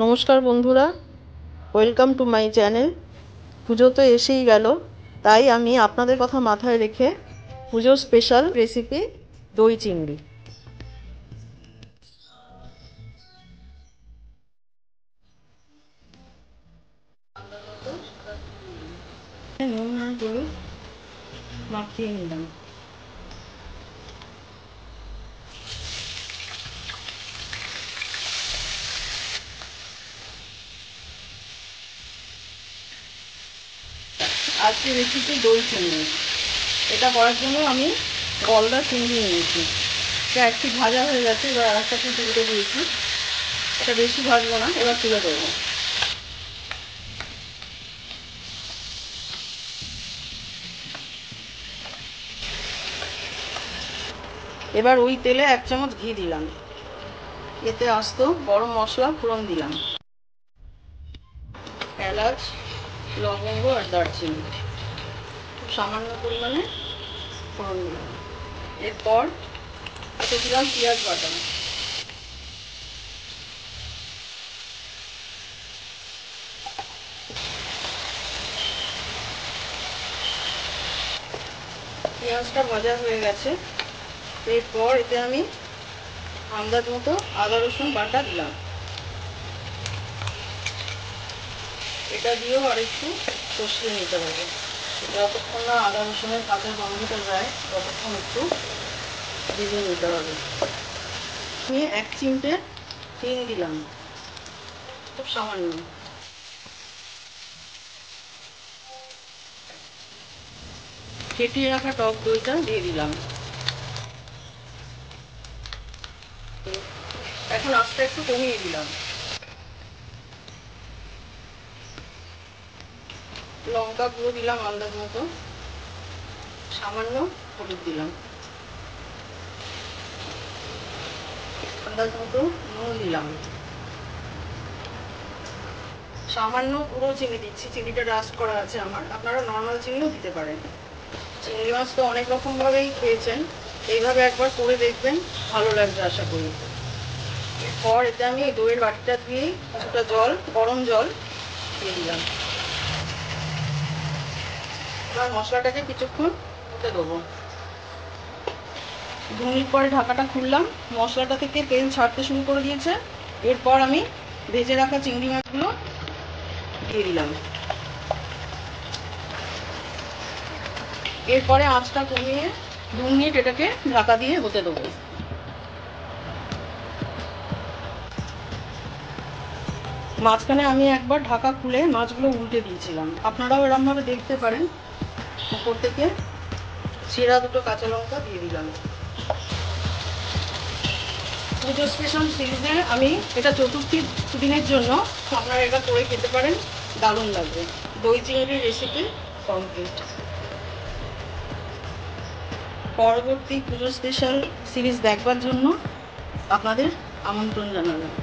নমস্কার বন্ধুরা, welcome to my channel. পুজো তো এসেই গেল, তাই আমি আপনাদের কথা মাথায় রেখে পুজোর স্পেশাল রেসিপি দই চিংড়ি। নুন আর হলুদ মাখিয়ে নিলাম। আজকে রেসিপি দই চিংড়ি। এটা করার জন্য আমি গলদা চিংড়ি নিয়েছি। এটা একটু ভাজা হয়ে গেছে, এবার আর একটা তুলে দিয়েছি। এটা বেশি ভাজবো না, এবার তুলে দেবো। এবার ওই তেলে 1 চামচ ঘি দিলাম। এতে আস্ত গরম মশলা ফোড়ন দিলাম, এলাচ, লবঙ্গ আর দারচিনি খুব সামান্য পরিমাণে ফোড়ন দিলাম। এরপর এতে দিলাম পেঁয়াজ বাটা, পেঁয়াজটা ভাজা হয়ে গেছে। এরপর এতে আমি আন্দাজ মতো আদা রসুন বাটা দিলাম। এটা দিয়েও আর একটু কষিয়ে নিতে হবে। যতক্ষণ না আদা রসুনের কাঁচা গন্ধটা যায় ততক্ষণ একটু ভেজে নিতে হবে। আমি 1 চিমটে হিং দিলাম, খুব সামান্য। ফেটিয়ে রাখা টক দইটা দিয়ে দিলাম। এখন আস্তে একটু কমিয়ে দিলাম। লঙ্কা গুঁড়ো দিলাম আন্দাজ মতো, সামান্য হলুদ দিলাম, আন্দাজ মতো নুন দিলাম, সামান্য গুঁড়ো চিনি দিচ্ছি। চিনিটা রাস্ট করা আছে আমার, আপনারা নর্মাল চিনিও দিতে পারেন। চিংড়ি মাছ তো অনেক রকম ভাবেই খেয়েছেন, এইভাবে একবার করে দেখবেন, ভালো লাগবে আশা করি। এরপর এতে আমি দইয়ের বাটিটা দিয়ে কিছুটা জল, গরম জল দিয়ে দিলাম। এবার মশলাটাকে কিছুক্ষণ হতে দেবো। 2 মিনিট পরে ঢাকাটা খুললাম, মশলাটা থেকে তেল ছাড়তে শুরু করে দিয়েছে। এরপর আমি ভেজে রাখা চিংড়ি মাছগুলো দিয়ে দিলাম। এরপরে আঁচটা কমিয়ে 2 মিনিট এটাকে ঢাকা দিয়ে হতে দেবো। মাঝখানে আমি একবার ঢাকা খুলে মাছগুলো উল্টে দিয়েছিলাম, আপনারাও এরকম ভাবে দেখতে পারেন। উপর থেকে চিরা 2টো কাঁচা লঙ্কা দিয়ে দিলাম। পুজো স্পেশাল সিরিজে আমি এটা চতুর্থী দিনের জন্য, আপনারা এটা করে খেতে পারেন, দারুণ লাগবে। দই চিংড়ির রেসিপি কমপ্লিট। পরবর্তী পুজো স্পেশাল সিরিজ দেখবার জন্য আপনাদের আমন্ত্রণ জানালাম।